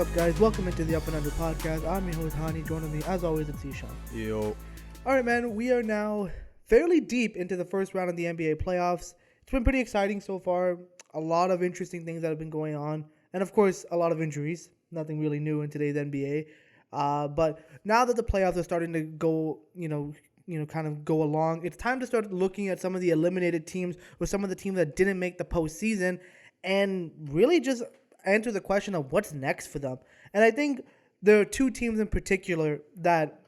up, guys? Welcome into the Up and Under podcast. I'm your host, Hani. Joining me, as always, it's Zeeshan. Yo. All right, man. We are now fairly deep into the first round of the NBA playoffs. It's been pretty exciting so far. A lot of interesting things that have been going on. And, of course, a lot of injuries. Nothing really new in today's NBA. But now that the playoffs are starting to go, kind of go along, it's time to start looking at some of the eliminated teams or some of the teams that didn't make the postseason and really just answer the question of what's next for them. And I think there are two teams in particular that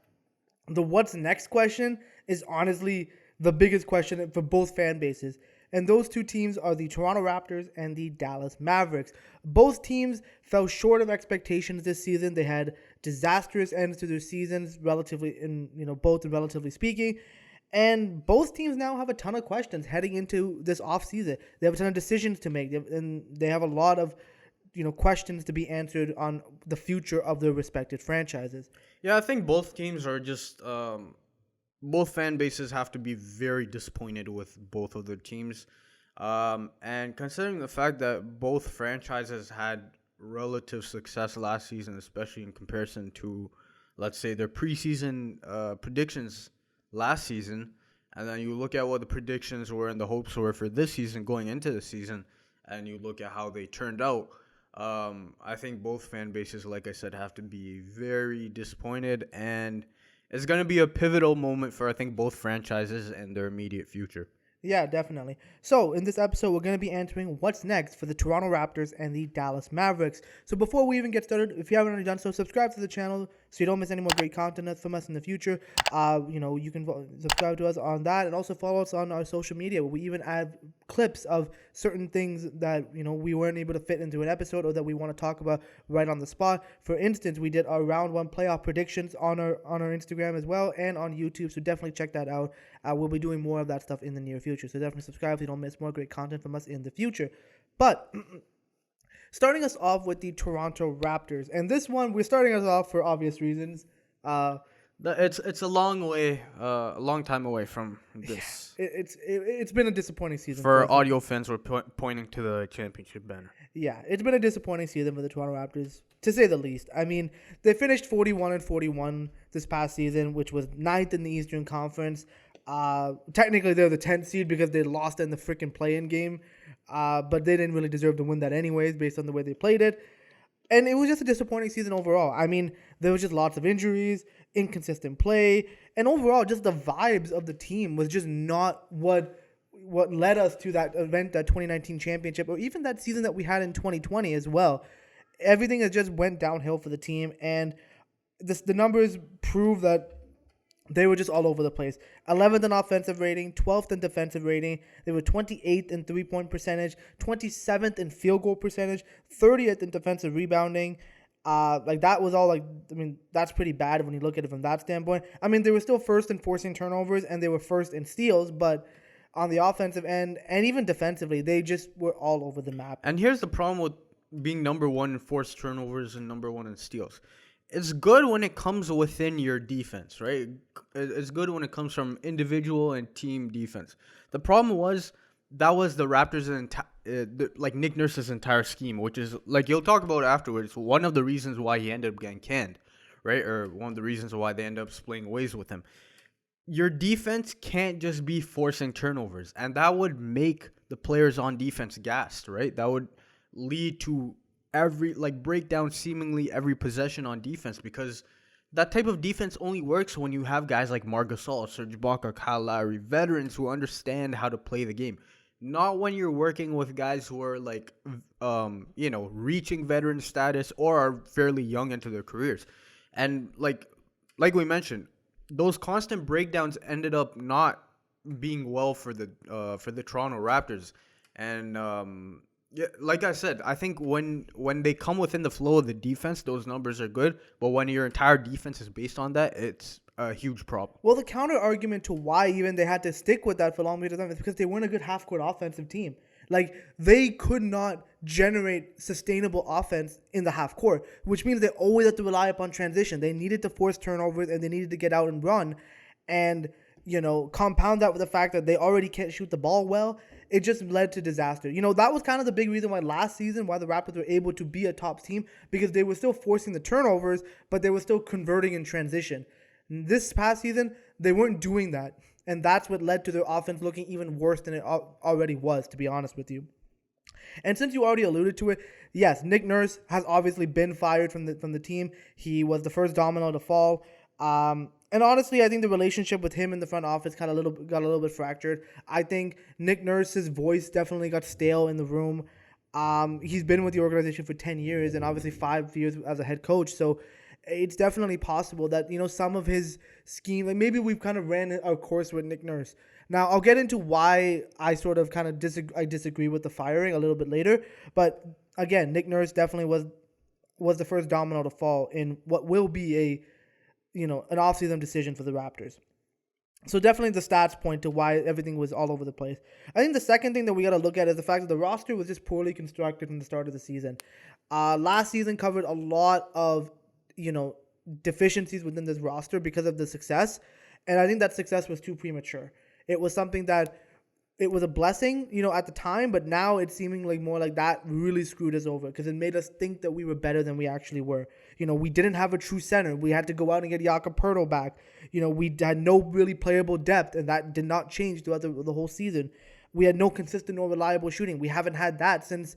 the what's next question is honestly the biggest question for both fan bases. And those two teams are the Toronto Raptors and the Dallas Mavericks. Both teams fell short of expectations this season. They had disastrous ends to their seasons, both relatively speaking. And both teams now have a ton of questions heading into this offseason. They have a ton of decisions to make, and they have a lot of questions to be answered on the future of their respective franchises. Yeah, I think both teams are just both fan bases have to be very disappointed with both of their teams. And considering the fact that both franchises had relative success last season, especially in comparison to, let's say, their preseason predictions last season, and then you look at what the predictions were and the hopes were for this season going into the season, and you look at how they turned out, I think both fan bases, like I said, have to be very disappointed, and it's going to be a pivotal moment for, I think, both franchises and their immediate future. Yeah, definitely. So, in this episode, we're going to be answering what's next for the Toronto Raptors and the Dallas Mavericks. So, before we even get started, if you haven't already done so, subscribe to the channel so you don't miss any more great content from us in the future. You can subscribe to us on that and also follow us on our social media, where we even add clips of certain things that, we weren't able to fit into an episode or that we want to talk about right on the spot. For instance, we did our round one playoff predictions on our Instagram as well and on YouTube, so definitely check that out. We'll be doing more of that stuff in the near future, so definitely subscribe so you don't miss more great content from us in the future. But starting us off with the Toronto Raptors, and this one we're starting us off for obvious reasons. It's a long time away from this. It's been a disappointing season. For audio fans, we're pointing to the championship banner. Yeah, it's been a disappointing season for the Toronto Raptors, to say the least. I mean, they finished 41-41 this past season, which was 9th in the Eastern Conference. Technically, they're the 10th seed because they lost in the freaking play-in game, but they didn't really deserve to win that anyways based on the way they played it. And it was just a disappointing season overall. I mean, there was just lots of injuries, inconsistent play, and overall, just the vibes of the team was just not what led us to that event, that 2019 championship, or even that season that we had in 2020 as well. Everything has just went downhill for the team, and the numbers prove that they were just all over the place. 11th in offensive rating, 12th in defensive rating. They were 28th in three-point percentage, 27th in field goal percentage, 30th in defensive rebounding. That was all that's pretty bad when you look at it from that standpoint. I mean, they were still first in forcing turnovers and they were first in steals, but on the offensive end and even defensively, they just were all over the map. And here's the problem with being number one in forced turnovers and number one in steals. It's good when it comes within your defense, right? It's good when it comes from individual and team defense. The problem was that was the Raptors' Nick Nurse's entire scheme, which is, like you'll talk about afterwards, one of the reasons why he ended up getting canned, right? Or one of the reasons why they end up splitting ways with him. Your defense can't just be forcing turnovers, and that would make the players on defense gassed, right? That would lead to break down seemingly every possession on defense, because that type of defense only works when you have guys like Marc Gasol, Serge Ibaka, Kyle Lowry, veterans who understand how to play the game. Not when you're working with guys who are reaching veteran status or are fairly young into their careers. And like we mentioned, those constant breakdowns ended up not being well for the Toronto Raptors. And yeah, like I said, I think when they come within the flow of the defense, those numbers are good. But when your entire defense is based on that, it's a huge problem. Well, the counter argument to why even they had to stick with that for a long period of time is because they weren't a good half-court offensive team. Like, they could not generate sustainable offense in the half court, which means they always have to rely upon transition. They needed to force turnovers and they needed to get out and run. And, compound that with the fact that they already can't shoot the ball well. it just led to disaster. That was kind of the big reason why last season, why the Raptors were able to be a top team, because they were still forcing the turnovers, but they were still converting in transition. This past season, they weren't doing that. And that's what led to their offense looking even worse than it already was, to be honest with you. And since you already alluded to it, yes, Nick Nurse has obviously been fired from the team. He was the first domino to fall. And honestly, I think the relationship with him in the front office got a little bit fractured. I think Nick Nurse's voice definitely got stale in the room. He's been with the organization for 10 years and obviously 5 years as a head coach. So it's definitely possible that, some of his scheme, like maybe we've kind of ran our course with Nick Nurse. Now, I'll get into why I sort of kind of disagree with the firing a little bit later. But again, Nick Nurse definitely was the first domino to fall in what will be an offseason decision for the Raptors. So definitely the stats point to why everything was all over the place. I think the second thing that we got to look at is the fact that the roster was just poorly constructed from the start of the season. Last season covered a lot of, deficiencies within this roster because of the success. And I think that success was too premature. It was something that it was a blessing, at the time, but now it's seeming like more like that really screwed us over because it made us think that we were better than we actually were. We didn't have a true center. We had to go out and get Jakob Poeltl back. We had no really playable depth, and that did not change throughout the whole season. We had no consistent or reliable shooting. We haven't had that since,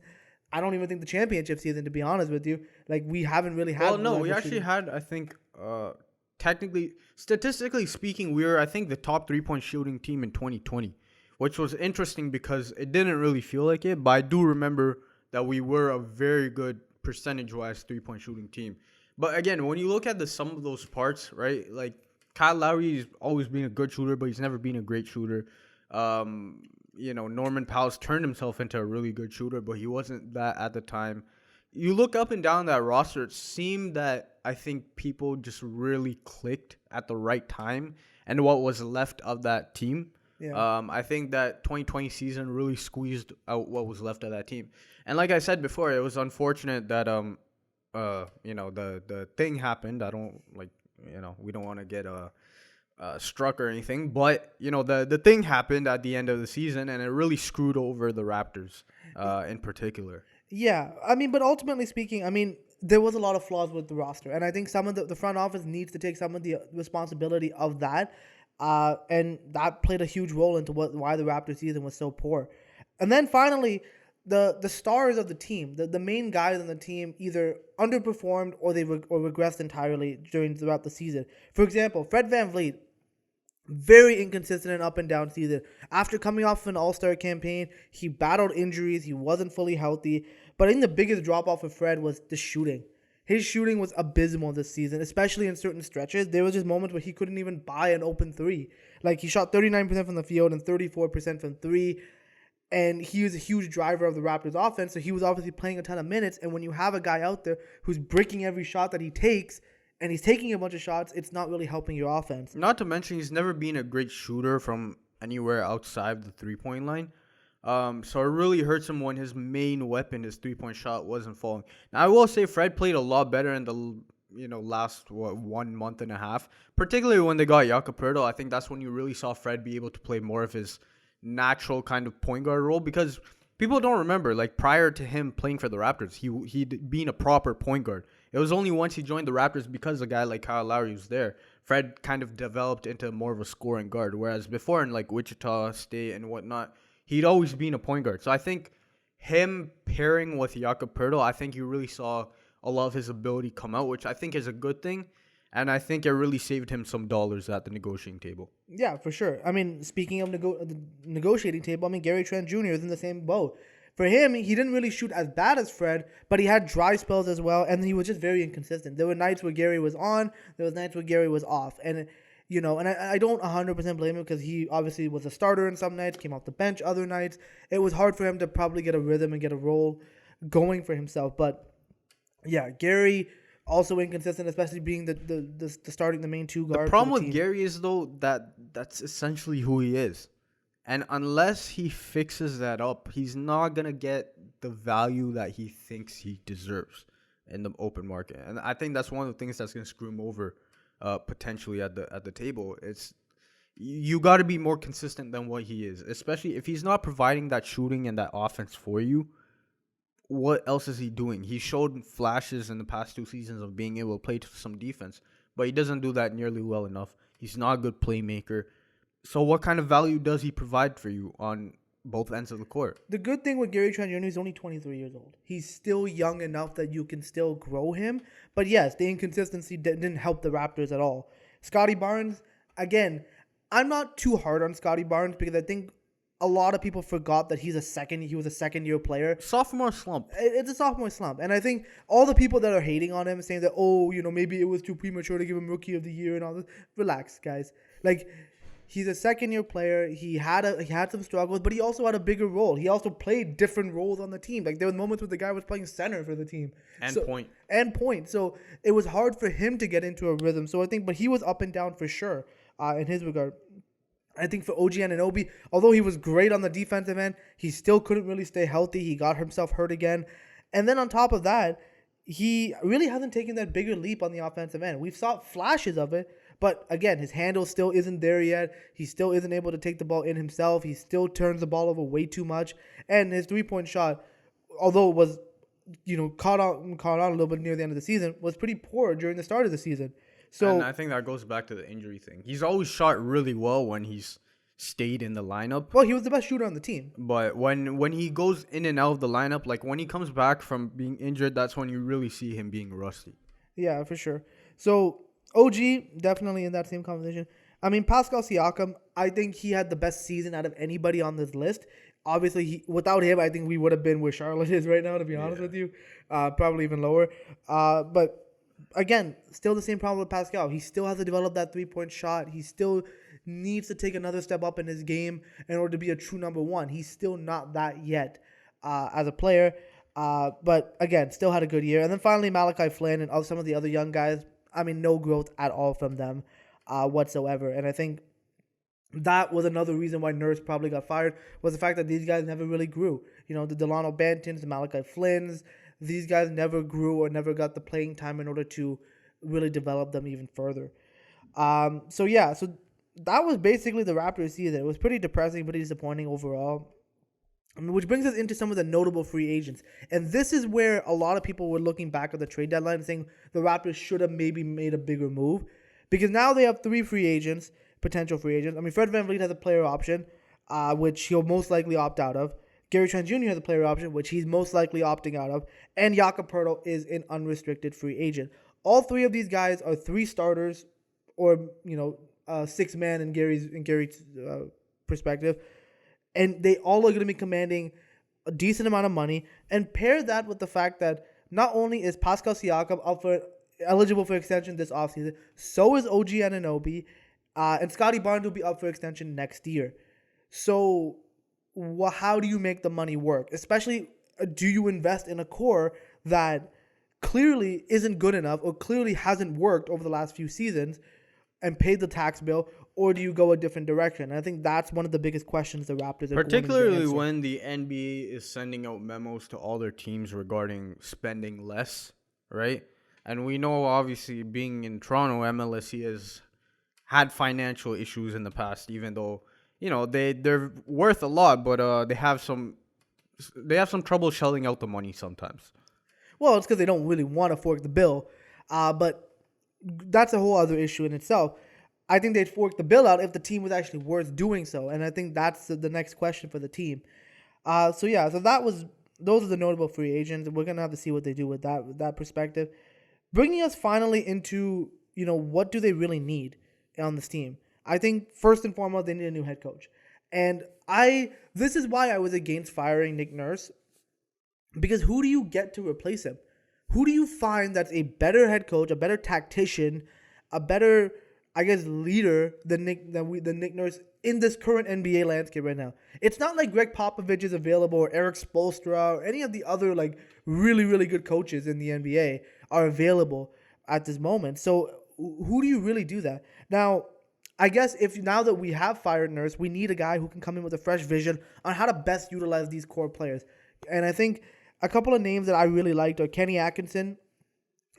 I don't even think the championship season, to be honest with you. Like, we haven't really had. Well, no, we actually shooting. Had, I think, technically, statistically speaking, we were, I think, the top 3-point shooting team in 2020. Which was interesting because it didn't really feel like it, but I do remember that we were a very good percentage-wise 3-point shooting team. But again, when you look at the sum of those parts, right, like Kyle Lowry's always been a good shooter, but he's never been a great shooter. Norman Powell's turned himself into a really good shooter, but he wasn't that at the time. You look up and down that roster, it seemed that I think people just really clicked at the right time and what was left of that team. Yeah. I think that 2020 season really squeezed out what was left of that team. And like I said before, it was unfortunate that the thing happened. I don't we don't want to get struck or anything, but the thing happened at the end of the season and it really screwed over the Raptors in particular. Yeah, but ultimately speaking, there was a lot of flaws with the roster, and I think some of the front office needs to take some of the responsibility of that. And that played a huge role into why the Raptors season was so poor. And then finally, the stars of the team, the main guys on the team either underperformed or they regressed entirely throughout the season. For example, Fred VanVleet, very inconsistent and up and down season. After coming off an All-Star campaign, he battled injuries. He wasn't fully healthy. But I think the biggest drop-off of Fred was the shooting. His shooting was abysmal this season, especially in certain stretches. There was just moments where he couldn't even buy an open three. Like, he shot 39% from the field and 34% from three. And he was a huge driver of the Raptors offense, so he was obviously playing a ton of minutes. And when you have a guy out there who's breaking every shot that he takes, and he's taking a bunch of shots, it's not really helping your offense. Not to mention, he's never been a great shooter from anywhere outside the three-point line. So it really hurts him when his main weapon, his 3-point shot, wasn't falling. Now, I will say Fred played a lot better in the last 1 month and a half, particularly when they got Jakob Poeltl. I think that's when you really saw Fred be able to play more of his natural kind of point guard role, because people don't remember, like, prior to him playing for the Raptors, he'd been a proper point guard. It was only once he joined the Raptors, because a guy like Kyle Lowry was there, Fred kind of developed into more of a scoring guard, whereas before in like Wichita State and whatnot, he'd always been a point guard. So I think him pairing with Jakob Poeltl, I think you really saw a lot of his ability come out, which I think is a good thing. And I think it really saved him some dollars at the negotiating table. Yeah, for sure. Speaking of the negotiating table, Gary Trent Jr. is in the same boat. For him, he didn't really shoot as bad as Fred, but he had dry spells as well, and he was just very inconsistent. There were nights where Gary was on, there was nights where Gary was off. And I don't 100% blame him, because he obviously was a starter in some nights, came off the bench other nights. It was hard for him to probably get a rhythm and get a role going for himself. But yeah, Gary also inconsistent, especially being the starting the main two guards. The problem with Gary is, though, that's essentially who he is. And unless he fixes that up, he's not going to get the value that he thinks he deserves in the open market. And I think that's one of the things that's going to screw him over potentially at the table. It's You got to be more consistent than what he is, especially if he's not providing that shooting and that offense for you. What else is he doing? He showed flashes in the past 2 seasons of being able to play some defense, but he doesn't do that nearly well enough. He's not a good playmaker. So what kind of value does he provide for you on both ends of the court? The good thing with Gary Trent Jr. is only 23 years old. He's still young enough that you can still grow him. But yes, the inconsistency didn't help the Raptors at all. Scotty Barnes, again, I'm not too hard on Scotty Barnes because I think a lot of people forgot that he was a second year player. Sophomore slump. It's a sophomore slump. And I think all the people that are hating on him, saying that, oh, maybe it was too premature to give him Rookie of the Year and all this. Relax, guys. Like, he's a second year player. He had some struggles, but he also had a bigger role. He also played different roles on the team. Like, there were moments where the guy was playing center for the team. And point. So it was hard for him to get into a rhythm. So I think, but he was up and down for sure in his regard. I think for OG Anunoby, although he was great on the defensive end, he still couldn't really stay healthy. He got himself hurt again. And then on top of that, he really hasn't taken that bigger leap on the offensive end. We've saw flashes of it, but again, his handle still isn't there yet. He still isn't able to take the ball in himself. He still turns the ball over way too much. And his three-point shot, although it was, caught on a little bit near the end of the season, was pretty poor during the start of the season. So, and I think that goes back to the injury thing. He's always shot really well when he's stayed in the lineup. Well, he was the best shooter on the team. But when he goes in and out of the lineup, like when he comes back from being injured, that's when you really see him being rusty. Yeah, for sure. So OG, definitely in that same conversation. I mean, Pascal Siakam, I think he had the best season out of anybody on this list. Obviously, without him, I think we would have been where Charlotte is right now, to be honest with you. Probably even lower. But again, still the same problem with Pascal. He still has to develop that three-point shot. He still needs to take another step up in his game in order to be a true number one. He's still not that yet as a player. But again, still had a good year. And then finally, Malachi Flynn and some of the other young guys. I mean, no growth at all from them whatsoever. And I think that was another reason why Nurse probably got fired, was the fact that these guys never really grew. The Delano Bantons, the Malachi Flynns, these guys never grew or never got the playing time in order to really develop them even further. So that was basically the Raptors season. It was pretty depressing, pretty disappointing overall. Which brings us into some of the notable free agents. And this is where a lot of people were looking back at the trade deadline and saying the Raptors should have maybe made a bigger move. Because now they have 3 free agents, potential free agents. I mean, Fred VanVleet has a player option, which he'll most likely opt out of. Gary Trent Jr. has a player option, which he's most likely opting out of. And Jakob Poeltl is an unrestricted free agent. All 3 of these guys are 3 starters or, 6-man in Gary's perspective. And they all are going to be commanding a decent amount of money. And pair that with the fact that not only is Pascal Siakam eligible for extension this offseason, so is OG Anunoby, and Scotty Barnes will be up for extension next year. So how do you make the money work? Especially, do you invest in a core that clearly isn't good enough or clearly hasn't worked over the last few seasons and paid the tax bill, or do you go a different direction? And I think that's one of the biggest questions the Raptors are particularly when the NBA is sending out memos to all their teams regarding spending less, right? And we know, obviously, being in Toronto, MLSE has had financial issues in the past, even though, they're worth a lot, but they have some trouble shelling out the money sometimes. Well, it's because they don't really want to fork the bill, but that's a whole other issue in itself. I think they'd fork the bill out if the team was actually worth doing so, and I think that's the next question for the team. So those are the notable free agents. We're gonna have to see what they do with that perspective. Bringing us finally into what do they really need on this team? I think first and foremost they need a new head coach, and this is why I was against firing Nick Nurse, because who do you get to replace him? Who do you find that's a better head coach, a better tactician, a better, I guess, leader than Nick Nurse in this current NBA landscape right now? It's not like Greg Popovich is available or Eric Spoelstra or any of the other really, really good coaches in the NBA are available at this moment. So who do you really do that? Now, I guess now that we have fired Nurse, we need a guy who can come in with a fresh vision on how to best utilize these core players. And I think a couple of names that I really liked are Kenny Atkinson.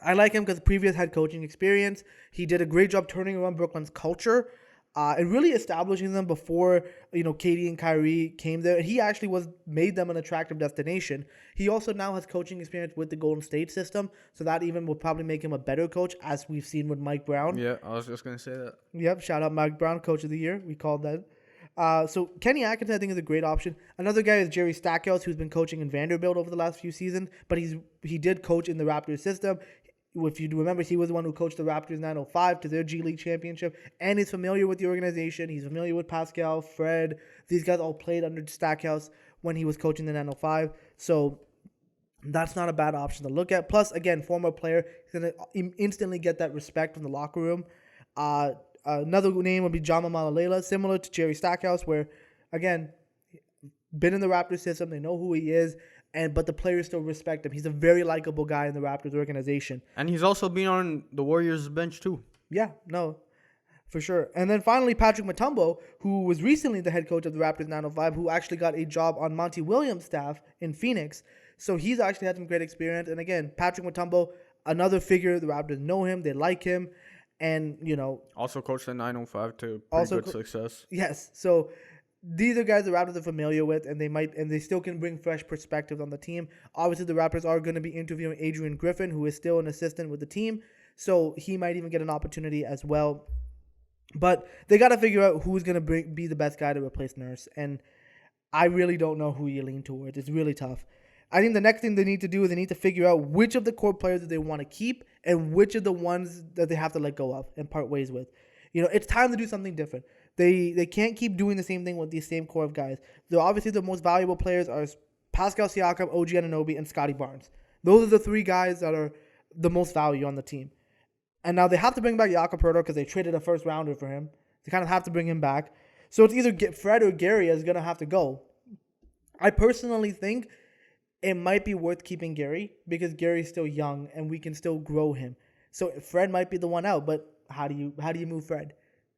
I like him because of previous head coaching experience. He did a great job turning around Brooklyn's culture. and really establishing them before Katie and Kyrie came there. He actually made them an attractive destination. He also now has coaching experience with the Golden State system, so that even will probably make him a better coach, as we've seen with Mike Brown. Yeah, I was just gonna say that. Yep, shout out Mike Brown, Coach of the Year. We called that. So Kenny Atkinson, I think, is a great option. Another guy is Jerry Stackhouse, who's been coaching in Vanderbilt over the last few seasons, but he did coach in the Raptors system. If you remember, he was the one who coached the Raptors 905 to their G League championship, and he's familiar with the organization. He's familiar with Pascal, Fred. These guys all played under Stackhouse when he was coaching the 905. So that's not a bad option to look at. Plus, again, former player, he's going to instantly get that respect from the locker room. Another name would be Jama Malalela, similar to Jerry Stackhouse, where, again, been in the Raptors system. They know who he is. But the players still respect him. He's a very likable guy in the Raptors organization. And he's also been on the Warriors bench too. Yeah, no, for sure. And then finally, Patrick Mutombo, who was recently the head coach of the Raptors 905, who actually got a job on Monty Williams' staff in Phoenix. So he's actually had some great experience. And again, Patrick Mutombo, another figure. The Raptors know him. They like him. And, also coached the 905 to pretty good success. Yes. So these are guys the Raptors are familiar with, and they still can bring fresh perspectives on the team. Obviously, the Raptors are going to be interviewing Adrian Griffin, who is still an assistant with the team, so he might even get an opportunity as well. But they got to figure out who's going to be the best guy to replace Nurse, and I really don't know who you lean towards. It's really tough. I think the next thing they need to do is they need to figure out which of the core players that they want to keep and which of the ones that they have to let go of and part ways with. It's time to do something different. They can't keep doing the same thing with these same core of guys. Obviously, the most valuable players are Pascal Siakam, OG Anunoby, and Scotty Barnes. Those are the three guys that are the most value on the team. And now they have to bring back Jakob Poeltl because they traded a first rounder for him. They kind of have to bring him back. So it's either Fred or Gary is going to have to go. I personally think it might be worth keeping Gary because Gary's still young and we can still grow him. So Fred might be the one out, but how do you move Fred?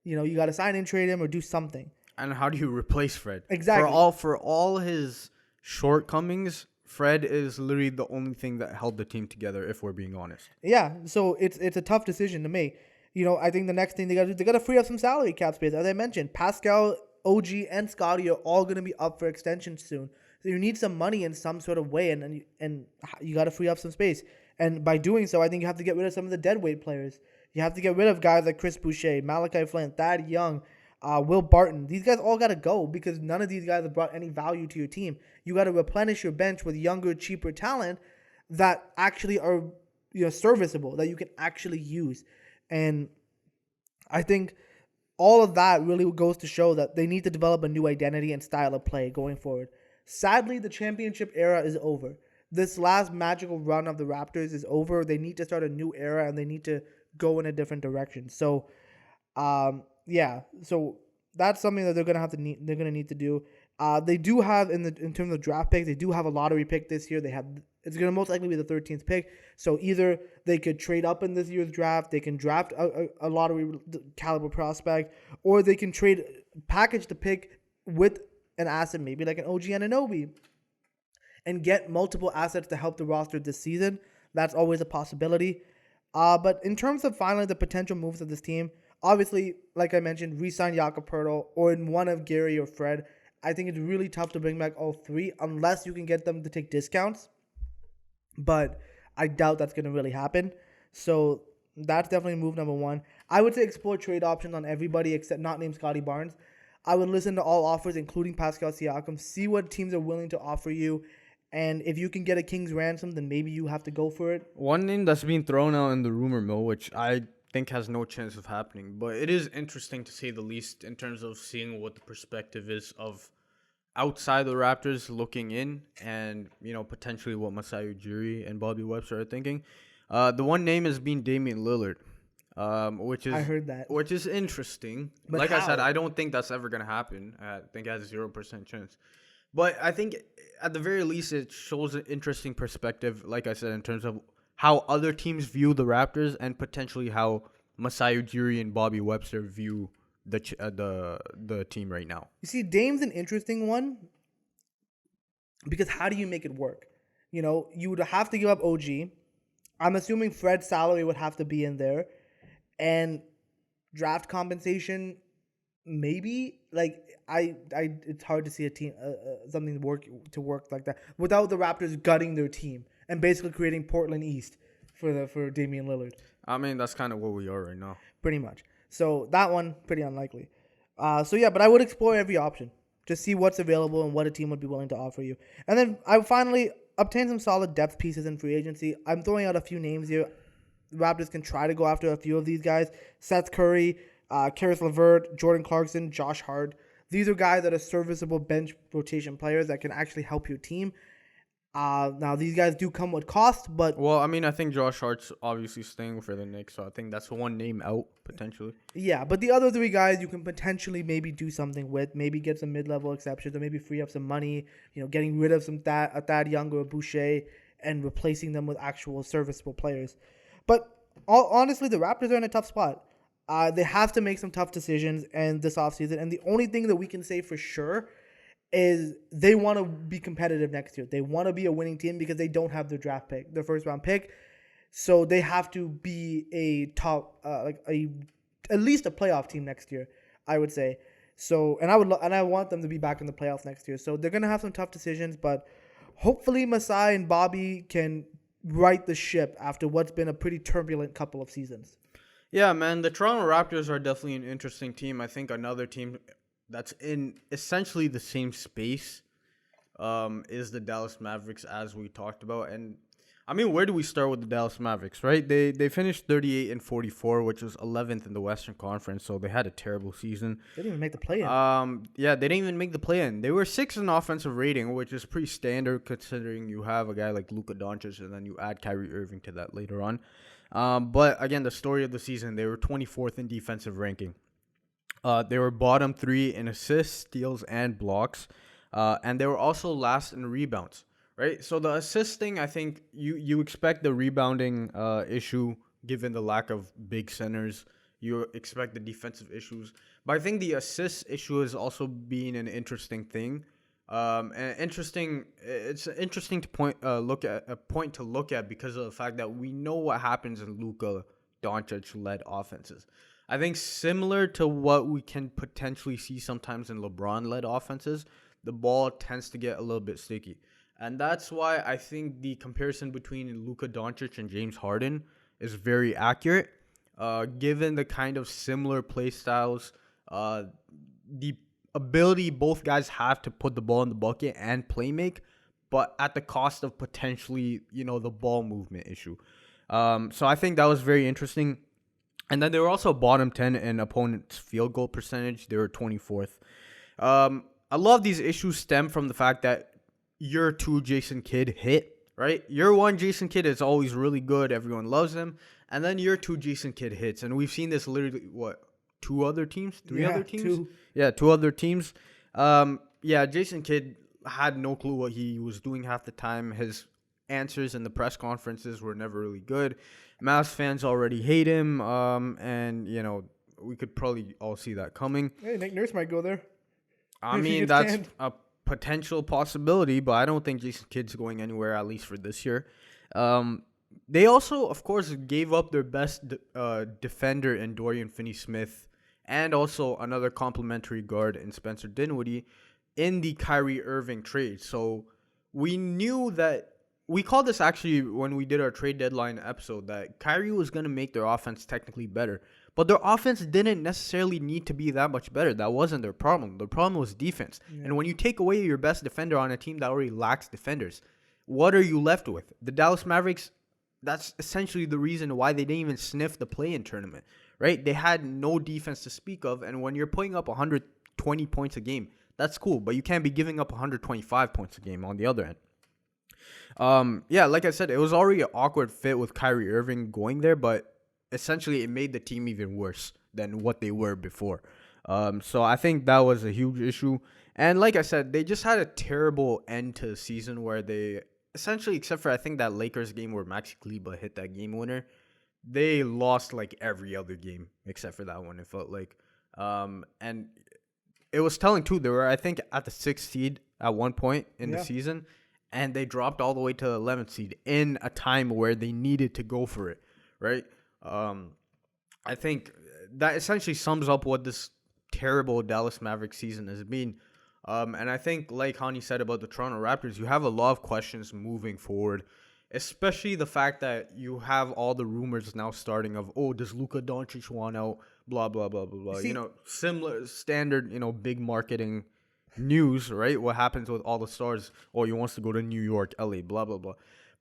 You got to sign and trade him or do something. And how do you replace Fred? Exactly. For all his shortcomings, Fred is literally the only thing that held the team together, if we're being honest. Yeah, so it's a tough decision to make. I think the next thing they got to do, they got to free up some salary cap space. As I mentioned, Pascal, OG, and Scotty are all going to be up for extension soon. So you need some money in some sort of way, and you got to free up some space. And by doing so, I think you have to get rid of some of the deadweight players. You have to get rid of guys like Chris Boucher, Malachi Flynn, Thad Young, Will Barton. These guys all got to go because none of these guys have brought any value to your team. You got to replenish your bench with younger, cheaper talent that actually are serviceable, that you can actually use. And I think all of that really goes to show that they need to develop a new identity and style of play going forward. Sadly, the championship era is over. This last magical run of the Raptors is over. They need to start a new era, and they need to go in a different direction. So, so that's something that they're gonna need to do. They do have in terms of draft picks, they do have a lottery pick this year. It's gonna most likely be the 13th pick. So either they could trade up in this year's draft, they can draft a lottery caliber prospect, or they can package the pick with an asset, maybe like an OG Anunoby, and get multiple assets to help the roster this season. That's always a possibility. But in terms of finally the potential moves of this team, obviously, like I mentioned, re-sign Jakob Poeltl or in one of Gary or Fred. I think it's really tough to bring back all three unless you can get them to take discounts. But I doubt that's going to really happen. So that's definitely move number one. I would say explore trade options on everybody except not named Scotty Barnes. I would listen to all offers, including Pascal Siakam, see what teams are willing to offer you. And if you can get a king's ransom, then maybe you have to go for it. One name that's being thrown out in the rumor mill, which I think has no chance of happening, but it is interesting to say the least in terms of seeing what the perspective is of outside the Raptors looking in and, potentially what Masai Ujiri and Bobby Webster are thinking. The one name is being Damian Lillard, I heard that. Which is interesting. But like how? I said, I don't think that's ever going to happen. I think it has a 0% chance. But I think at the very least, it shows an interesting perspective, like I said, in terms of how other teams view the Raptors and potentially how Masai Ujiri and Bobby Webster view the team right now. You see, Dame's an interesting one because how do you make it work? You would have to give up OG. I'm assuming Fred's salary would have to be in there. And draft compensation, maybe it's hard to see a team something work like that without the Raptors gutting their team and basically creating Portland East for Damian Lillard. I mean, that's kind of what we are right now. Pretty much. So that one pretty unlikely. So yeah, but I would explore every option. Just see what's available and what a team would be willing to offer you. And then I finally obtain some solid depth pieces in free agency. I'm throwing out a few names here. The Raptors can try to go after a few of these guys. Seth Curry, Karis LeVert, Jordan Clarkson, Josh Hart. These are guys that are serviceable bench rotation players that can actually help your team. Now, these guys do come with cost, but Well, I mean, I think Josh Hart's obviously staying for the Knicks, so I think that's one name out potentially. yeah, but the other three guys you can potentially maybe do something with, maybe get some mid-level exceptions, or maybe free up some money. Getting rid of a Thad Young or a Boucher and replacing them with actual serviceable players. But honestly, the Raptors are in a tough spot. They have to make some tough decisions in this offseason, and the only thing that we can say for sure is they want to be competitive next year. They want to be a winning team because they don't have their draft pick, their first round pick. So they have to be a top, at least a playoff team next year, I would say. So, and I want them to be back in the playoffs next year. So they're gonna have some tough decisions, but hopefully Masai and Bobby can right the ship after what's been a pretty turbulent couple of seasons. Yeah, man, the Toronto Raptors are definitely an interesting team. I think another team that's in essentially the same space is the Dallas Mavericks, as we talked about. And I mean, where do we start with the Dallas Mavericks, right? They finished 38-44, which was 11th in the Western Conference, so they had a terrible season. They didn't even make the play-in. Yeah, they didn't even make the play-in. They were 6th in offensive rating, which is pretty standard considering you have a guy like Luka Doncic and then you add Kyrie Irving to that later on. But again, the story of the season, they were 24th in defensive ranking. They were bottom 3 in assists, steals, and blocks. And they were also last in rebounds, right? So the assist thing, I think you expect the rebounding issue given the lack of big centers. You expect the defensive issues. But I think the assist issue is also being an interesting thing. It's interesting to point to look at because of the fact that we know what happens in Luka Doncic led offenses. I think similar to what we can potentially see sometimes in LeBron-led offenses, the ball tends to get a little bit sticky. And that's why I think the comparison between Luka Doncic and James Harden is very accurate, given the kind of similar play styles, the ability both guys have to put the ball in the bucket and play make, but at the cost of potentially, the ball movement issue. So I think that was very interesting. And then they were also bottom 10 in opponent's field goal percentage. They were 24th. A lot of these issues stem from the fact that year 2 Jason Kidd hit, right? Year 1 Jason Kidd is always really good. Everyone loves him. And then year 2 Jason Kidd hits. And we've seen this literally, two other teams? Three other teams? Two. Yeah, 2 other teams. Jason Kidd had no clue what he was doing half the time. His answers in the press conferences were never really good. Mavs fans already hate him, and we could probably all see that coming. Hey, Nick Nurse might go there. I mean, that's a potential possibility, but I don't think Jason Kidd's going anywhere, at least for this year. They also, of course, gave up their best defender in Dorian Finney-Smith and also another complimentary guard in Spencer Dinwiddie in the Kyrie Irving trade. So we knew that. We called this actually when we did our trade deadline episode that Kyrie was going to make their offense technically better. But their offense didn't necessarily need to be that much better. That wasn't their problem. The problem was defense. Yeah. And when you take away your best defender on a team that already lacks defenders, what are you left with? The Dallas Mavericks, that's essentially the reason why they didn't even sniff the play-in tournament, right? They had no defense to speak of. And when you're putting up 120 points a game, that's cool. But you can't be giving up 125 points a game on the other end. Like I said, it was already an awkward fit with Kyrie Irving going there, but essentially it made the team even worse than what they were before. So I think that was a huge issue. And like I said, they just had a terrible end to the season where they essentially, except for I think that Lakers game where Maxi Kleber hit that game winner, they lost like every other game except for that one, it felt like. And it was telling too, they were, I think, at the 6th seed at one point in the season. And they dropped all the way to the 11th seed in a time where they needed to go for it, right? I think that essentially sums up what this terrible Dallas Mavericks season has been. And I think, like Hani said about the Toronto Raptors, you have a lot of questions moving forward, especially the fact that you have all the rumors now starting of, oh, does Luka Doncic want out? Blah, blah, blah, blah, blah. See, Similar, standard, big marketing news, right? What happens with all the stars? Oh, he wants to go to New York, LA, blah, blah, blah.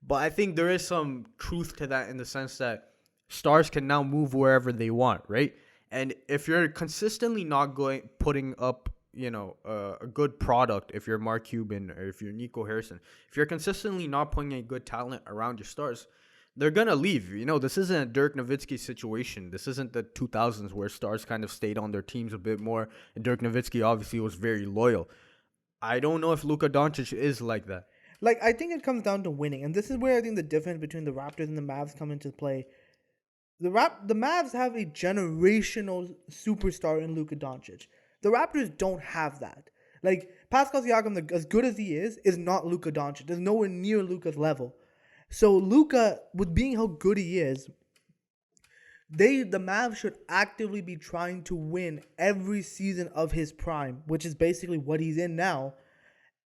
But I think there is some truth to that in the sense that stars can now move wherever they want, right? And if you're consistently not putting up, a good product, if you're Mark Cuban or if you're Nico Harrison, if you're consistently not putting a good talent around your stars, they're gonna leave. This isn't a Dirk Nowitzki situation. This isn't the 2000s where stars kind of stayed on their teams a bit more, and Dirk Nowitzki obviously was very loyal. I don't know if Luka Doncic is like that. like I think it comes down to winning, and this is where I think the difference between the Raptors and the Mavs come into play. The Mavs have a generational superstar in Luka Doncic. The Raptors don't have that. Like Pascal Siakam, as good as he is not Luka Doncic. There's nowhere near Luka's level. So Luka, with being how good he is, the Mavs should actively be trying to win every season of his prime, which is basically what he's in now.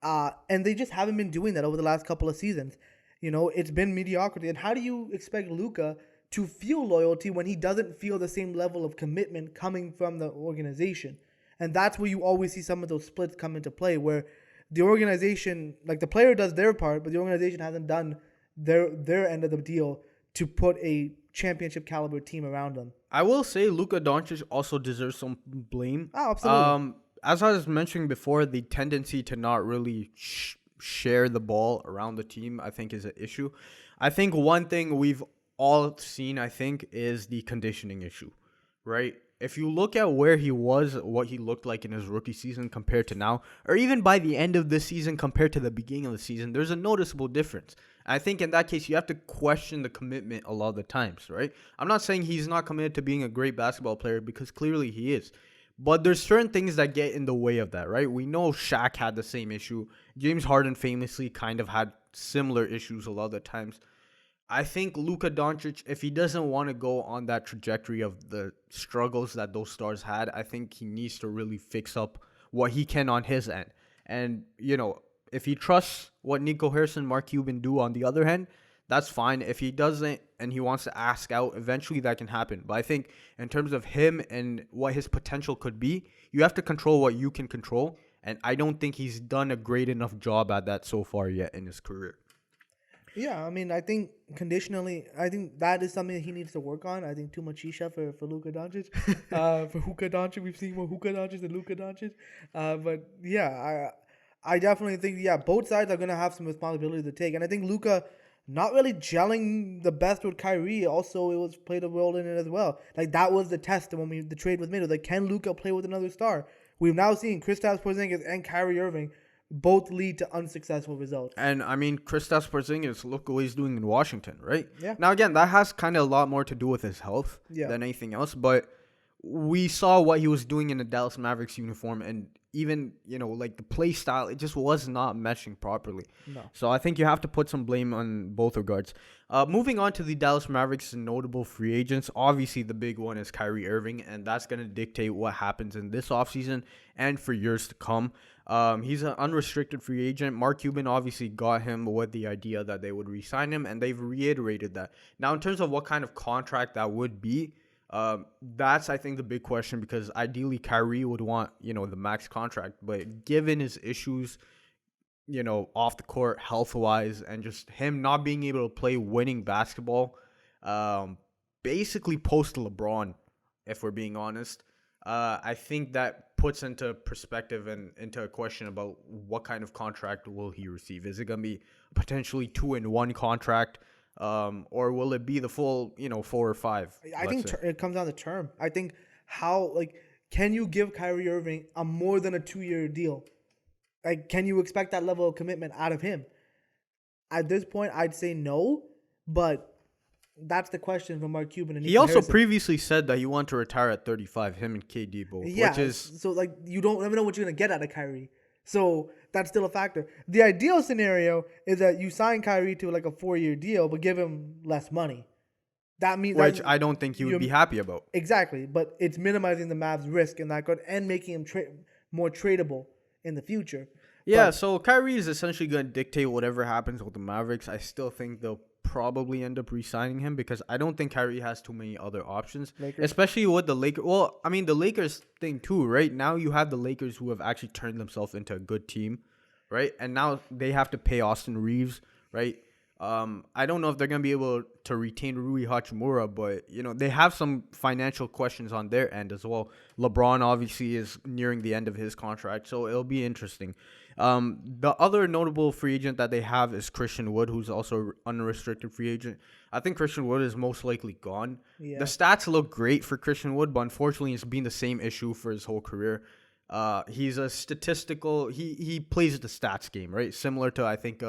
And they just haven't been doing that over the last couple of seasons. It's been mediocrity. And how do you expect Luka to feel loyalty when he doesn't feel the same level of commitment coming from the organization? And that's where you always see some of those splits come into play, where the organization, like the player does their part, but the organization hasn't done their end of the deal to put a championship caliber team around them. I will say Luka Doncic also deserves some blame. Oh, absolutely. As I was mentioning before, the tendency to not really share the ball around the team, I think, is an issue. I think one thing we've all seen, I think, is the conditioning issue, right? If you look at where he was, what he looked like in his rookie season compared to now, or even by the end of the season compared to the beginning of the season, there's a noticeable difference. I think in that case, you have to question the commitment a lot of the times, right? I'm not saying he's not committed to being a great basketball player, because clearly he is. But there's certain things that get in the way of that, right? We know Shaq had the same issue. James Harden famously kind of had similar issues a lot of the times. I think Luka Doncic, if he doesn't want to go on that trajectory of the struggles that those stars had, I think he needs to really fix up what he can on his end. And, if he trusts what Nico Harrison, Mark Cuban do on the other hand, that's fine. If he doesn't and he wants to ask out, eventually that can happen. But I think in terms of him and what his potential could be, you have to control what you can control. And I don't think he's done a great enough job at that so far yet in his career. Yeah, I mean, I think conditionally, I think that is something that he needs to work on. I think too much shisha for Luka Doncic. For Hookah Doncic, we've seen more Hookah Doncic than Luka Doncic. But yeah, I definitely think, both sides are going to have some responsibility to take. And I think Luka not really gelling the best with Kyrie also it was played a role in it as well. Like that was the test when the trade was made. It was like, can Luka play with another star? We've now seen Kristaps Porzingis and Kyrie Irving both lead to unsuccessful results. And I mean, Kristaps Porzingis, look what he's doing in Washington, right? Yeah. Now, again, that has kind of a lot more to do with his health than anything else. But we saw what he was doing in the Dallas Mavericks uniform, and even like the play style, it just was not meshing properly. No. So I think you have to put some blame on both regards. Moving on to the Dallas Mavericks notable free agents, obviously the big one is Kyrie Irving, and that's going to dictate what happens in this offseason and for years to come. He's an unrestricted free agent. Mark Cuban obviously got him with the idea that they would re-sign him, and they've reiterated that. Now, in terms of what kind of contract that would be, that's, I think, the big question, because ideally Kyrie would want, the max contract. But given his issues, off the court, health-wise, and just him not being able to play winning basketball, basically post-LeBron, if we're being honest, I think that puts into perspective and into a question about what kind of contract will he receive. Is it going to be potentially 2-in-1 contract, or will it be the full, 4 or 5? I think it comes down to term. I think can you give Kyrie Irving a more than a 2-year deal? Like, can you expect that level of commitment out of him? At this point, I'd say no, but that's the question from Mark Cuban. And he also previously said that he wanted to retire at 35, him and KD both. Yeah, which is so you don't ever know what you're going to get out of Kyrie. So that's still a factor. The ideal scenario is that you sign Kyrie to a 4-year deal, but give him less money. That means which that I don't think you would you're be happy about. exactly, but it's minimizing the Mavs' risk in that good and making him more tradable in the future. Yeah, But so Kyrie is essentially going to dictate whatever happens with the Mavericks. I still think they'll probably end up re-signing him because I don't think Kyrie has too many other options, Lakers, especially with the Lakers. Well, I mean, the Lakers thing too, right? Now you have the Lakers who have actually turned themselves into a good team, right? And now they have to pay Austin Reeves, right? I don't know if they're going to be able to retain Rui Hachimura, but, they have some financial questions on their end as well. LeBron obviously is nearing the end of his contract, so it'll be interesting. The other notable free agent that they have is Christian Wood, who's also unrestricted free agent. I think Christian Wood is most likely gone. yeah, The stats look great for Christian Wood, but unfortunately, it's been the same issue for his whole career. He's a statistical. He plays the stats game, right? Similar to I think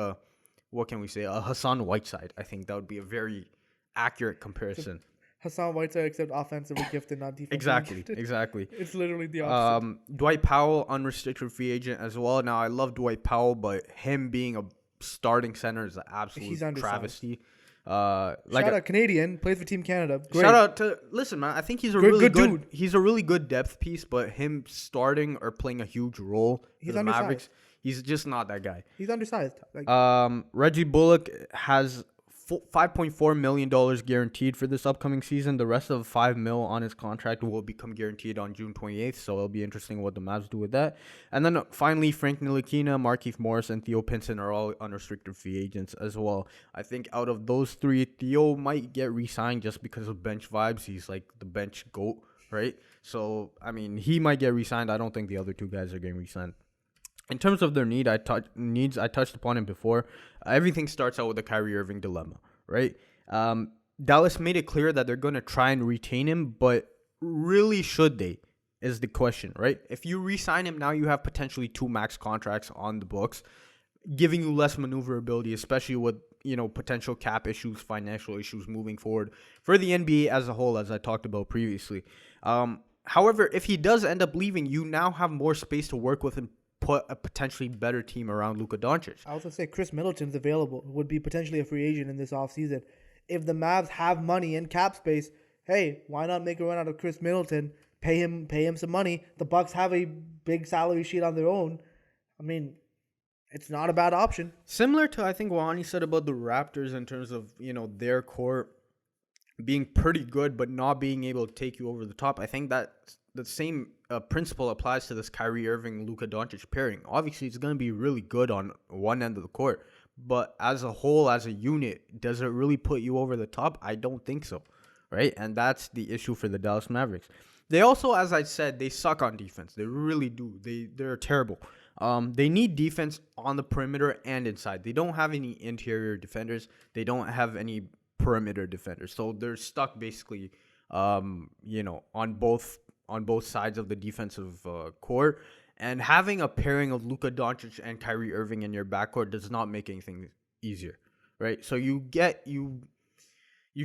what can we say? Hassan Whiteside. I think that would be a very accurate comparison. Hassan Whiteside except offensively gifted, not defensively Exactly, gifted. exactly. It's literally the opposite. Dwight Powell, unrestricted free agent as well. Now, I love Dwight Powell, but him being a starting center is an absolute He's undersized. travesty. Shout out Canadian, plays for Team Canada. Great. Shout out to listen, man. I think he's a Good- really good good. dude. He's a really good depth piece, but him starting or playing a huge role He's for the undersized. Mavericks, he's just not that guy. He's undersized. Like Reggie Bullock has $5.4 million guaranteed for this upcoming season. The rest of $5 million on his contract will become guaranteed on June 28th, so it'll be interesting what the Mavs do with that. And then finally, Frank Ntilikina, Markieff Morris, and Theo Pinson are all unrestricted free agents as well. I think out of those three, Theo might get re-signed just because of bench vibes. He's like the bench GOAT, right? So, I mean, he might get re-signed. I don't think the other two guys are getting re-signed. In terms of their needs, I touched upon it before. Everything starts out with the Kyrie Irving dilemma, right? Dallas made it clear that they're going to try and retain him, but really should they is the question, right? If you re-sign him now, you have potentially 2 max contracts on the books, giving you less maneuverability, especially with potential cap issues, financial issues moving forward for the NBA as a whole, as I talked about previously. However, if he does end up leaving, you now have more space to work with and put a potentially better team around Luka Doncic. I also say Chris Middleton's available, would be potentially a free agent in this offseason. If the Mavs have money and cap space, hey, why not make a run out of Chris Middleton, pay him some money? The Bucks have a big salary sheet on their own. I mean, it's not a bad option. Similar to I think what Hani said about the Raptors in terms of their core being pretty good but not being able to take you over the top. I think that the same principle applies to this Kyrie Irving Luka Doncic pairing. Obviously, it's going to be really good on one end of the court, but as a whole, as a unit, does it really put you over the top? I don't think so, right? And that's the issue for the Dallas Mavericks. They also, as I said, they suck on defense. They really do. They're terrible. They need defense on the perimeter and inside. They don't have any interior defenders. They don't have any perimeter defenders. So they're stuck basically, on both sides of the defensive court. And having a pairing of Luka Doncic and Kyrie Irving in your backcourt does not make anything easier, right? So you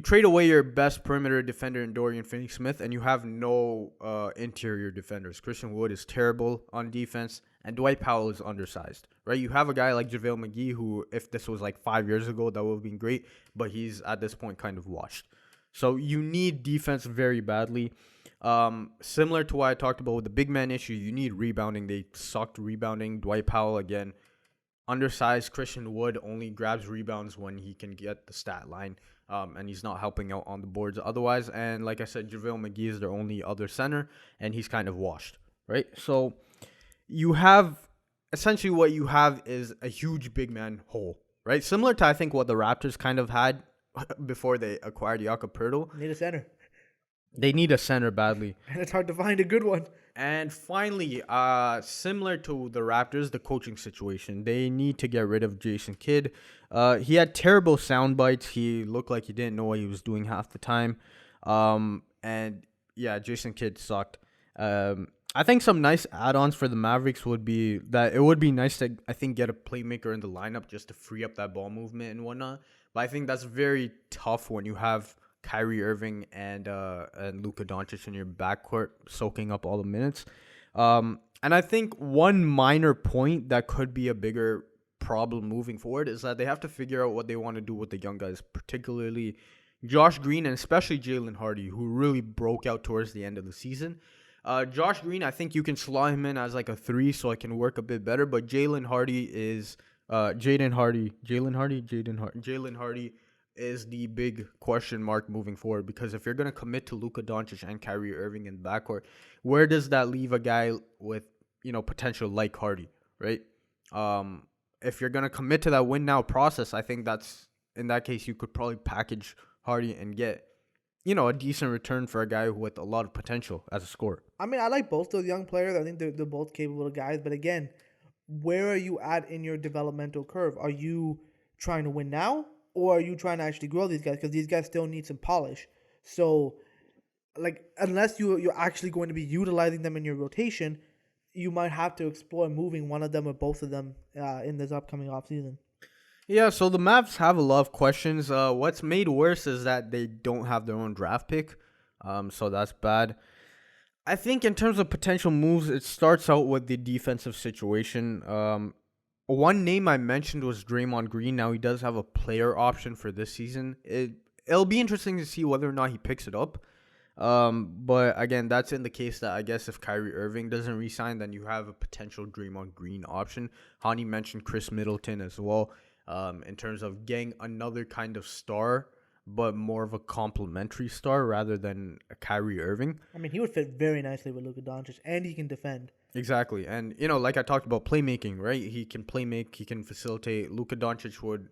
trade away your best perimeter defender in Dorian Finney-Smith, and you have no interior defenders. Christian Wood is terrible on defense, and Dwight Powell is undersized, right? You have a guy like JaVale McGee who, if this was like 5 years ago, that would have been great, but he's at this point kind of washed. So you need defense very badly. Similar to what I talked about with the big man issue, you need rebounding. They sucked rebounding. Dwight Powell, again, undersized. Christian Wood only grabs rebounds when he can get the stat line, and he's not helping out on the boards otherwise. And like I said, JaVale McGee is their only other center, and he's kind of washed, right? So you have, essentially what you have is a huge big man hole, right? Similar to, I think, what the Raptors kind of had before they acquired Jakob Poeltl. Need a center. They need a center badly. And it's hard to find a good one. And finally, similar to the Raptors, the coaching situation. They need to get rid of Jason Kidd. He had terrible sound bites. He looked like he didn't know what he was doing half the time. And yeah, Jason Kidd sucked. I think some nice add-ons for the Mavericks would be that it would be nice to, I think, get a playmaker in the lineup just to free up that ball movement and whatnot. But I think that's very tough when you have Kyrie Irving and Luka Doncic in your backcourt soaking up all the minutes. And I think one minor point that could be a bigger problem moving forward is that they have to figure out what they want to do with the young guys, particularly, Josh Green, and especially Jalen Hardy, who really broke out towards the end of the season. Josh Green, I think you can slot him in as like a 3 so it can work a bit better. But Jalen Hardy is Jalen Hardy is the big question mark moving forward, because if you're gonna commit to Luka Doncic and Kyrie Irving in the backcourt, where does that leave a guy with potential like Hardy, right? Um, if you're gonna commit to that win now process, I think that's in that case you could probably package Hardy and get a decent return for a guy with a lot of potential as a scorer. I mean, I like both those young players. I think they're both capable guys. But again, where are you at in your developmental curve? Are you trying to win now, or are you trying to actually grow these guys? Because these guys still need some polish. So, like, unless you're actually going to be utilizing them in your rotation, you might have to explore moving one of them or both of them in this upcoming offseason. Yeah, so the Mavs have a lot of questions. What's made worse is that they don't have their own draft pick, so that's bad. I think in terms of potential moves, it starts out with the defensive situation. One name I mentioned was Draymond Green. Now he does have a player option for this season. It'll be interesting to see whether or not he picks it up. But again, that's in the case that I guess if Kyrie Irving doesn't resign, then you have a potential Draymond Green option. Hani mentioned Chris Middleton as well. In terms of getting another kind of star, but more of a complementary star rather than a Kyrie Irving. I mean, he would fit very nicely with Luka Doncic, and he can defend. Exactly. And, like I talked about playmaking, right? He can playmake, he can facilitate. Luka Doncic would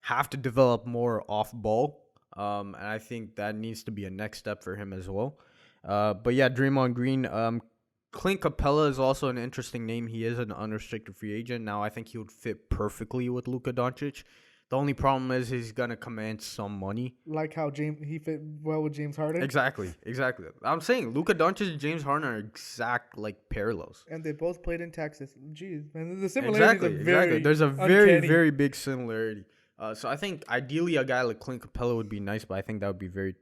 have to develop more off ball. And I think that needs to be a next step for him as well. But yeah, Draymond Green. Clint Capella is also an interesting name. He is an unrestricted free agent. Now, I think he would fit perfectly with Luka Doncic. The only problem is he's going to command some money. Like how he fit well with James Harden. Exactly. I'm saying Luka Doncic and James Harden are exact, parallels. And they both played in Texas. Jeez, man, the similarities are very There's a uncanny. very big similarity. So I think ideally a guy like Clint Capella would be nice, but I think that would be very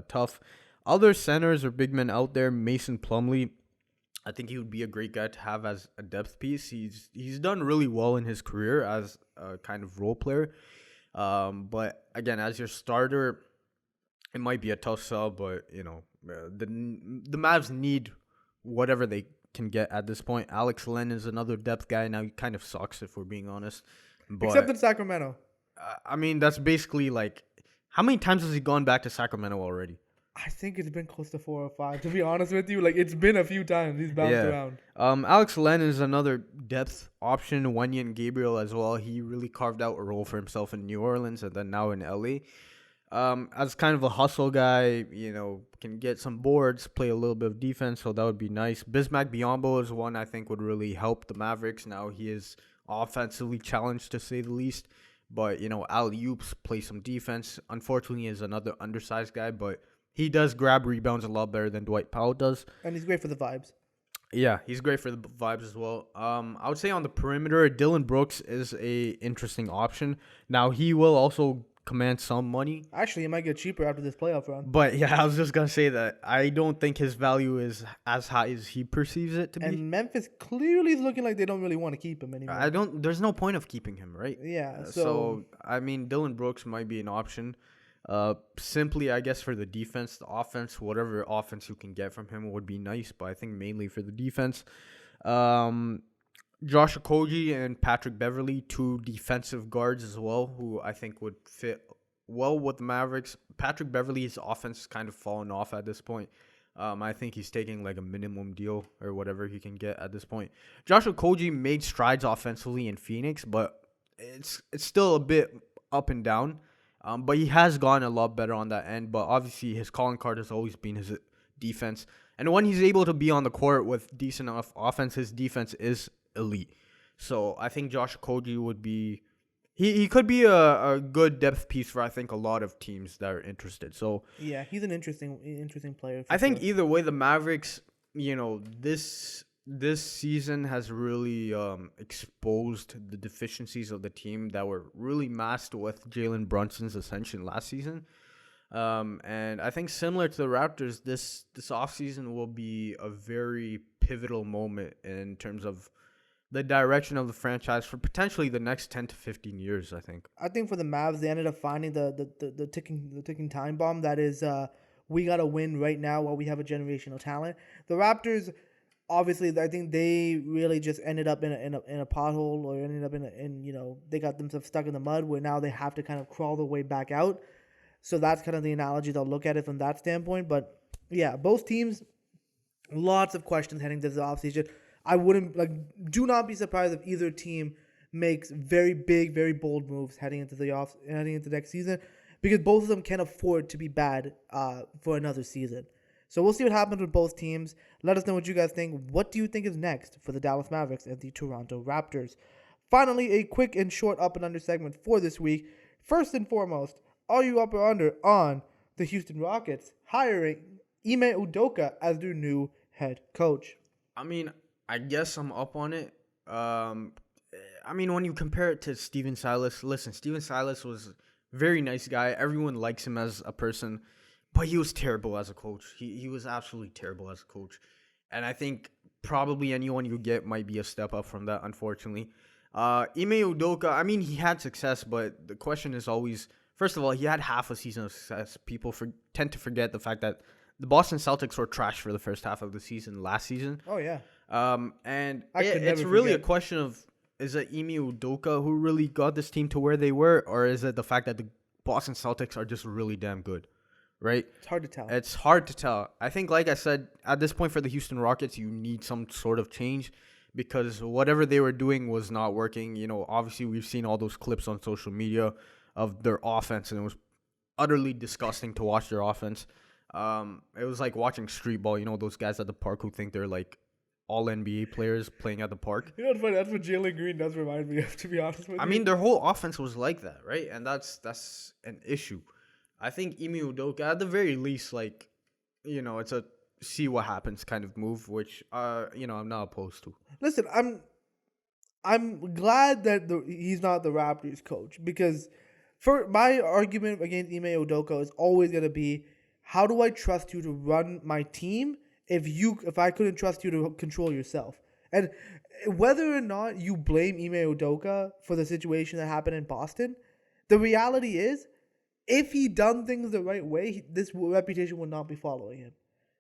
tough. Other centers or big men out there, Mason Plumlee. I think he would be a great guy to have as a depth piece. He's done really well in his career as a kind of role player. But again, as your starter, it might be a tough sell. But the Mavs need whatever they can get at this point. Alex Len is another depth guy. Now he kind of sucks if we're being honest. But, except in Sacramento. I mean, that's basically how many times has he gone back to Sacramento already? I think it's been close to 4 or 5. To be honest with you, it's been a few times he's bounced around. Alex Len is another depth option. Wenyen Gabriel as well. He really carved out a role for himself in New Orleans and then now in LA. As kind of a hustle guy, can get some boards, play a little bit of defense, so that would be nice. Bismack Biyombo is one I think would really help the Mavericks. Now he is offensively challenged to say the least, but alley-oops, play some defense. Unfortunately, he is another undersized guy, but he does grab rebounds a lot better than Dwight Powell does. And he's great for the vibes. Yeah, he's great for the vibes as well. I would say on the perimeter, Dylan Brooks is a interesting option. Now, he will also command some money. Actually, he might get cheaper after this playoff run. But yeah, I was just going to say that I don't think his value is as high as he perceives it to be. And Memphis clearly is looking like they don't really want to keep him anymore. There's no point of keeping him, right? Yeah. So I mean, Dylan Brooks might be an option. Simply, I guess, for the defense, the offense, whatever offense you can get from him would be nice, but I think mainly for the defense. Josh Okogie and Patrick Beverley, two defensive guards as well, who I think would fit well with the Mavericks. Patrick Beverley's offense is kind of fallen off at this point. I think he's taking a minimum deal or whatever he can get at this point. Josh Okogie made strides offensively in Phoenix, but it's still a bit up and down. But he has gone a lot better on that end. But obviously, his calling card has always been his defense. And when he's able to be on the court with decent enough offense, his defense is elite. So I think Josh Okogie would be... He could be a good depth piece for, I think, a lot of teams that are interested. So yeah, he's an interesting player. I think either way, the Mavericks, this season has really exposed the deficiencies of the team that were really masked with Jalen Brunson's ascension last season. And I think similar to the Raptors, this offseason will be a very pivotal moment in terms of the direction of the franchise for potentially the next 10 to 15 years, I think. I think for the Mavs, they ended up finding the ticking time bomb that is we gotta win right now while we have a generational talent. The Raptors, obviously, I think they really just ended up in a pothole, or ended up they got themselves stuck in the mud where now they have to kind of crawl their way back out. So that's kind of the analogy they'll look at it from that standpoint. But yeah, both teams, lots of questions heading to the offseason. I wouldn't do not be surprised if either team makes very big, very bold moves heading into next season, because both of them can afford to be bad for another season. So we'll see what happens with both teams. Let us know what you guys think. What do you think is next for the Dallas Mavericks and the Toronto Raptors? Finally, a quick and short up and under segment for this week. First and foremost, are you up or under on the Houston Rockets hiring Ime Udoka as their new head coach? I mean, I guess I'm up on it. I mean, when you compare it to Steven Silas, listen, Steven Silas was a very nice guy. Everyone likes him as a person, but he was terrible as a coach. He was absolutely terrible as a coach. And I think probably anyone you get might be a step up from that, unfortunately. Ime Udoka, I mean, he had success, but the question is always, first of all, he had half a season of success. People tend to forget the fact that the Boston Celtics were trash for the first half of the season last season. Oh, yeah. And it's really a question of, is it Ime Udoka who really got this team to where they were, or is it the fact that the Boston Celtics are just really damn good, right? It's hard to tell. It's hard to tell. I think, like I said, at this point for the Houston Rockets, you need some sort of change because whatever they were doing was not working. You know, obviously we've seen all those clips on social media of their offense, and it was utterly disgusting to watch their offense. It was like watching street ball. You know, those guys at the park who think they're like all NBA players playing at the park. You know what's funny? That's what Jalen Green does remind me of, to be honest with you. I mean, their whole offense was like that, right? And that's an issue. I think Ime Udoka, at the very least, like, you know, it's a see what happens kind of move, which, you know, I'm not opposed to. Listen, I'm glad that he's not the Raptors coach, because for my argument against Ime Udoka is always going to be, how do I trust you to run my team if I couldn't trust you to control yourself? And whether or not you blame Ime Udoka for the situation that happened in Boston, the reality is, if he done things the right way, this reputation would not be following him.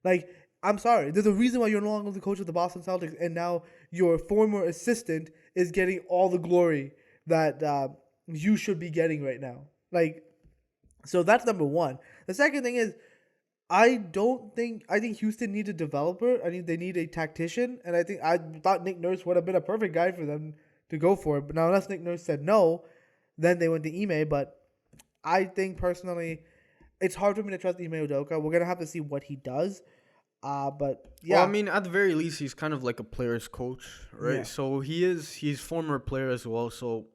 Like, I'm sorry, there's a reason why you're no longer the coach of the Boston Celtics, and now your former assistant is getting all the glory that you should be getting right now. Like, so that's number one. The second thing is, I think Houston needs a developer. They need a tactician, and I thought Nick Nurse would have been a perfect guy for them to go for. But now, unless Nick Nurse said no, then they went to Ime. But I think personally, it's hard for me to trust Ime Udoka. We're gonna have to see what he does. But yeah, well, I mean, at the very least, he's kind of like a player's coach, right? Yeah. So he's former player as well. So,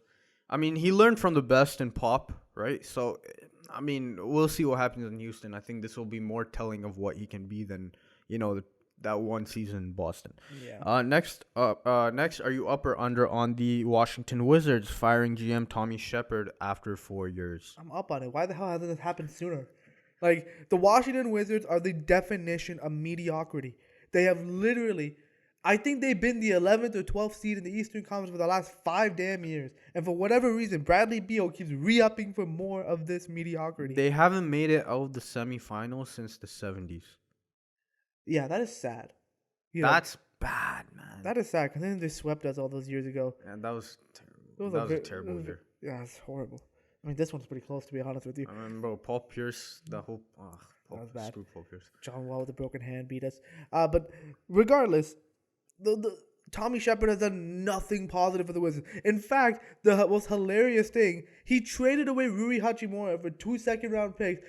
I mean, he learned from the best in pop, right? So, I mean, we'll see what happens in Houston. I think this will be more telling of what he can be than, you know, that one season in Boston. Yeah. Next, are you up or under on the Washington Wizards firing GM Tommy Shepard after 4 years? I'm up on it. Why the hell hasn't this happened sooner? Like, the Washington Wizards are the definition of mediocrity. They have literally, I think they've been the 11th or 12th seed in the Eastern Conference for the last 5 damn years. And for whatever reason, Bradley Beal keeps re-upping for more of this mediocrity. They haven't made it out of the semifinals since the 70s. Yeah, that is sad. That's bad, man. That is sad, because then they swept us all those years ago. And that was terrible. That was a terrible year. Yeah, it's horrible. I mean, this one's pretty close, to be honest with you. I remember Paul Pierce, the whole... that was bad. Screw Paul Pierce. John Wall with a broken hand beat us. But regardless, the Tommy Shepard has done nothing positive for the Wizards. In fact, the most hilarious thing, he traded away Rui Hachimura for 2 second-round picks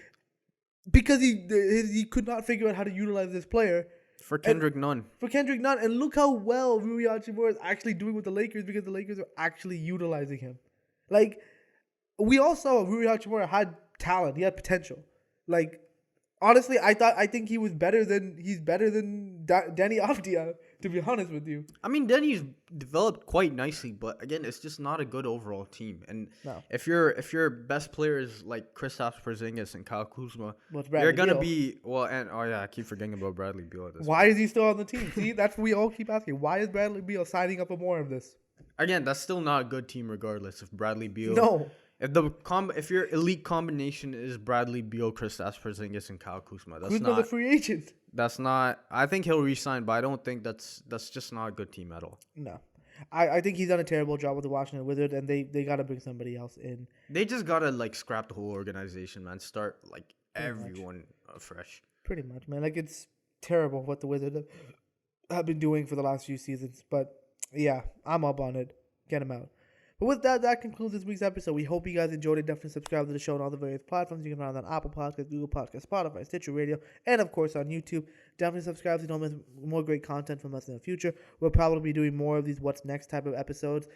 because he could not figure out how to utilize this player. For Kendrick Nunn. And look how well Rui Hachimura is actually doing with the Lakers, because the Lakers are actually utilizing him. Like, we all saw Rui Hachimura had talent. He had potential. Like, honestly, I think he's better than Danny Avdia, To be honest with you, I mean, Denny's developed quite nicely, but again, it's just not a good overall team. And no. if your best players like Kristaps Porzingis and Kyle Kuzma, Well, it's you're Bradley gonna Beal. be well. And oh yeah, I keep forgetting about Bradley Beal at this Why point. is he still on the team? See, that's what we all keep asking. Why is Bradley Beal signing up for more of this? Again, that's still not a good team, regardless. If Bradley Beal, No. if your elite combination is Bradley Beal, Kristaps Porzingis, and Kyle Kuzma, Who's the free agent? that's not. I think he'll resign, but I don't think that's just not a good team at all. No. I think he's done a terrible job with the Washington Wizards, and they got to bring somebody else in. They just gotta like scrap the whole organization, man. Start like Pretty much. everyone afresh. Pretty much, man. Like, it's terrible what the Wizards have been doing for the last few seasons. But, yeah, I'm up on it. Get him out. But with that, that concludes this week's episode. We hope you guys enjoyed it. Definitely subscribe to the show on all the various platforms. You can find it on Apple Podcasts, Google Podcasts, Spotify, Stitcher Radio, and, of course, on YouTube. Definitely subscribe so you don't miss more great content from us in the future. We'll probably be doing more of these What's Next type of episodes.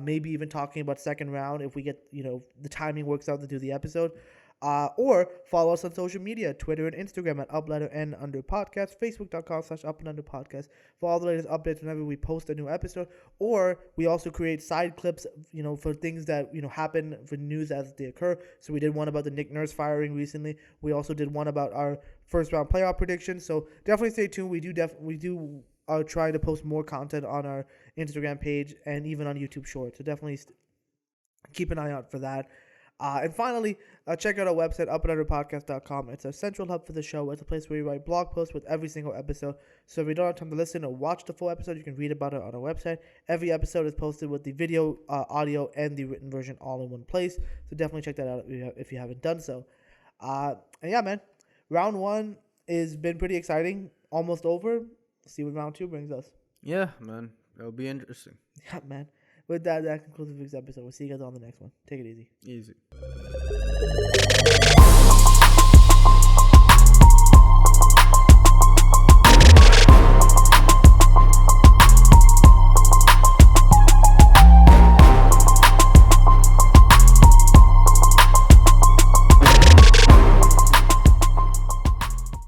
Maybe even talking about second round if we get, the timing works out to do the episode. Or follow us on social media, Twitter and Instagram at UpLetterN_podcast, Facebook.com/UpAndUnderPodcast for all the latest updates whenever we post a new episode. Or we also create side clips, for things that, happen for news as they occur. So we did one about the Nick Nurse firing recently. We also did one about our first round playoff predictions. So definitely stay tuned. We do try to post more content on our Instagram page and even on YouTube Shorts. So definitely keep an eye out for that. And finally, check out our website, upandunderpodcast.com. It's a central hub for the show. It's a place where we write blog posts with every single episode. So if you don't have time to listen or watch the full episode, you can read about it on our website. Every episode is posted with the video, audio, and the written version all in one place. So definitely check that out if you haven't done so. And yeah, man, round one has been pretty exciting. Almost over. See what round two brings us. Yeah, man, it'll be interesting. Yeah, man. With that concludes this week's episode. We'll see you guys on the next one. Take it easy. Easy.